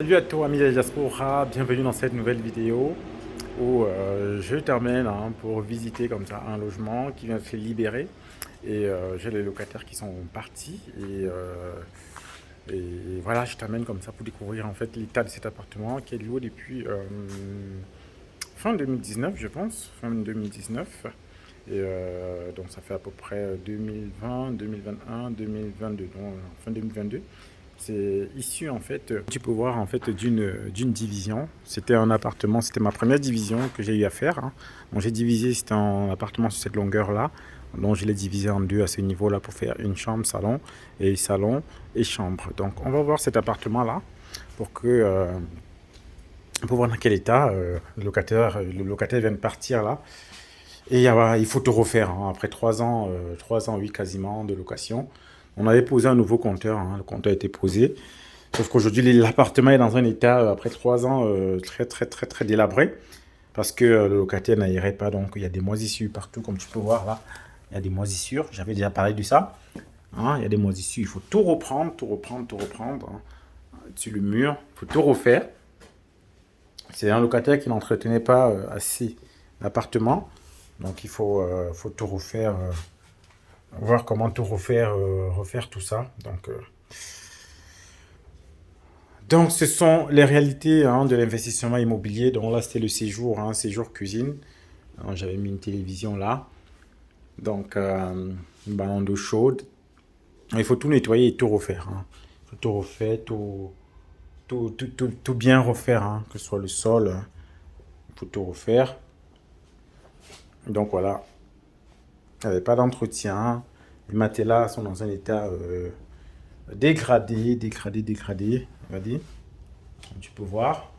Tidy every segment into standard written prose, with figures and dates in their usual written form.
Salut à toi amis de la diaspora, bienvenue dans cette nouvelle vidéo où je t'emmène pour visiter comme ça un logement qui vient de se libérer et j'ai les locataires qui sont partis et voilà, je t'amène comme ça pour découvrir en fait l'état de cet appartement qui est loué depuis fin 2019 je pense, fin 2019 et donc ça fait à peu près 2020, 2021, 2022, donc fin 2022. C'est issu en fait, tu peux voir en fait d'une division. C'était un appartement, c'était ma première division que j'ai eu à faire, hein. Donc j'ai divisé, c'était un appartement sur cette longueur-là. Donc je l'ai divisé en deux à ce niveau-là pour faire une chambre, salon et chambre. Donc on va voir cet appartement-là pour que pour voir dans quel état le locataire vient de partir là. Et il faut tout refaire, hein. Après 3 ans, oui, quasiment de location. On avait posé un nouveau compteur, hein. Le compteur a été posé. Sauf qu'aujourd'hui, l'appartement est dans un état, après 3 ans, très, très, très, très délabré. Parce que le locataire n'aérait pas. Donc, il y a des moisissures partout, comme tu peux voir là. Il y a des moisissures. J'avais déjà parlé de ça, hein. Il y a des moisissures. Il faut tout reprendre, tout reprendre, tout reprendre, hein. Sur le mur, il faut tout refaire. C'est un locataire qui n'entretenait pas assez l'appartement. Donc, faut tout refaire. Voir comment tout refaire, refaire tout ça. Donc, ce sont les réalités, hein, de l'investissement immobilier. Donc là, c'était le séjour, hein, séjour cuisine. Alors, j'avais mis une télévision là. Donc, un ballon d'eau chaude. Il faut tout nettoyer et tout refaire, hein. Il faut tout refaire, tout bien refaire, hein, que ce soit le sol. Il faut tout refaire. Donc voilà, il n'y avait pas d'entretien. Les matelas sont dans un état dégradé, on va dire. Tu peux voir.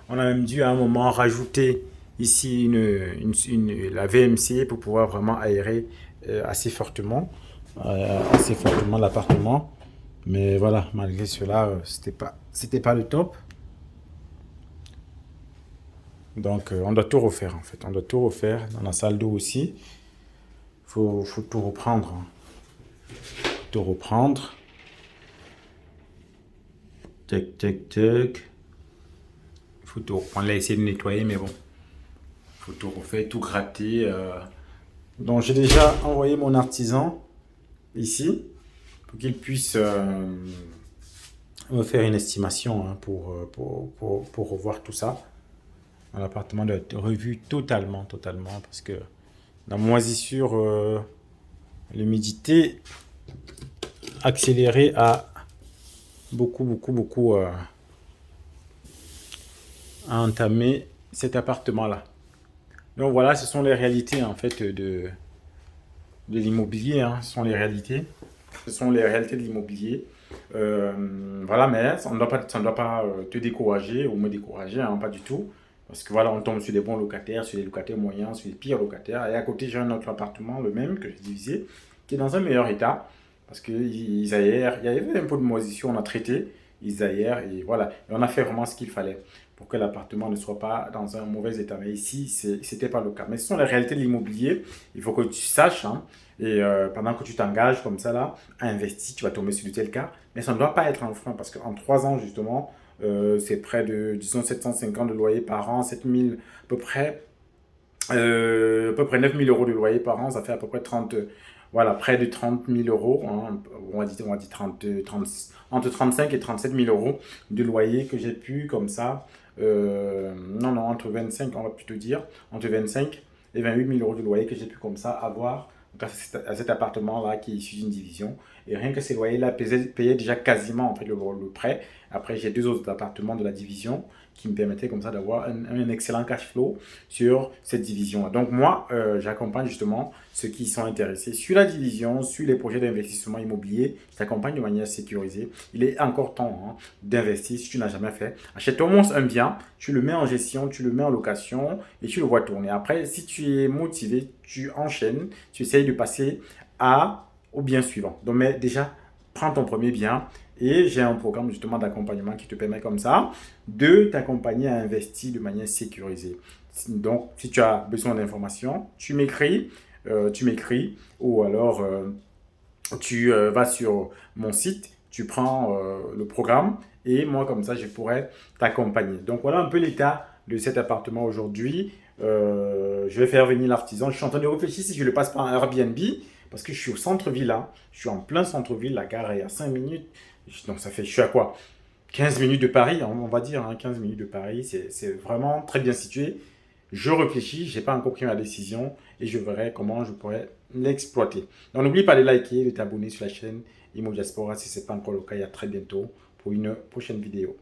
On a même dû à un moment rajouter ici la VMC pour pouvoir vraiment aérer assez fortement l'appartement. Mais voilà, malgré cela, c'était pas le top. Donc, on doit tout refaire en fait. On doit tout refaire dans la salle d'eau aussi. Faut tout reprendre, hein. Tout reprendre. Tac, tac, tac. Il faut tout reprendre. Là, essayer de nettoyer, mais bon. Il faut tout refaire, tout gratter. Donc, j'ai déjà envoyé mon artisan ici pour qu'il puisse me faire une estimation, hein, pour revoir tout ça. L'appartement doit être revu totalement, totalement, parce que la moisissure, l'humidité accélérée a beaucoup entamé cet appartement-là. Donc voilà, ce sont les réalités en fait de l'immobilier, hein. Ce sont les réalités. Ce sont les réalités de l'immobilier. Voilà, mais ça ne doit pas te décourager ou me décourager, hein, pas du tout. Parce que voilà, on tombe sur des bons locataires, sur des locataires moyens, sur des pires locataires. Et à côté, j'ai un autre appartement, le même, que j'ai divisé, qui est dans un meilleur état. Parce qu'ils aèrent, il y avait un peu de moisissure, on a traité, ils aèrent, et voilà. Et on a fait vraiment ce qu'il fallait pour que l'appartement ne soit pas dans un mauvais état. Mais ici, c'était pas le cas. Mais ce sont les réalités de l'immobilier. Il faut que tu saches, hein. Et pendant que tu t'engages comme ça là, à investir, tu vas tomber sur de tels cas. Mais ça ne doit pas être un frein parce qu'en 3 ans, justement, c'est près de, disons, 750 de loyer par an, 7000 à peu près 9 000 euros de loyer par an, ça fait à peu près 30, voilà, près de 30 000 euros, hein. On va dire 30, entre 35 et 37 000 euros de loyer que j'ai pu, comme ça, non, non, entre 25, on va plutôt dire, entre 25 et 28 000 euros de loyer que j'ai pu, comme ça, avoir grâce à cet appartement-là qui est issu d'une division. Et rien que ces loyers-là payaient déjà quasiment en fait, le prêt. Après, j'ai deux autres appartements de la division qui me permettaient comme ça d'avoir un excellent cash flow sur cette division. Donc moi, j'accompagne justement ceux qui sont intéressés sur la division, sur les projets d'investissement immobilier. Je t'accompagne de manière sécurisée. Il est encore temps, hein, d'investir si tu n'as jamais fait. Achète au moins un bien, tu le mets en gestion, tu le mets en location et tu le vois tourner. Après, si tu es motivé, tu enchaînes, tu essayes de passer au bien suivant. Donc mais déjà, prends ton premier bien. Et j'ai un programme justement d'accompagnement qui te permet comme ça de t'accompagner à investir de manière sécurisée. Donc, si tu as besoin d'informations, tu m'écris ou alors tu vas sur mon site, tu prends le programme et moi, comme ça, je pourrais t'accompagner. Donc, voilà un peu l'état de cet appartement aujourd'hui. Je vais faire venir l'artisan. Je suis en train de réfléchir si je le passe par un Airbnb parce que je suis au centre-ville là. Je suis en plein centre-ville. La gare est à 5 minutes. Donc, ça fait, je suis à quoi? 15 minutes de Paris, on va dire, hein, 15 minutes de Paris. C'est vraiment très bien situé. Je réfléchis, je n'ai pas encore pris ma décision et je verrai comment je pourrais l'exploiter. Donc, n'oublie pas de liker, de t'abonner sur la chaîne Imo Diaspora si ce n'est pas encore le cas. Et à très bientôt pour une prochaine vidéo.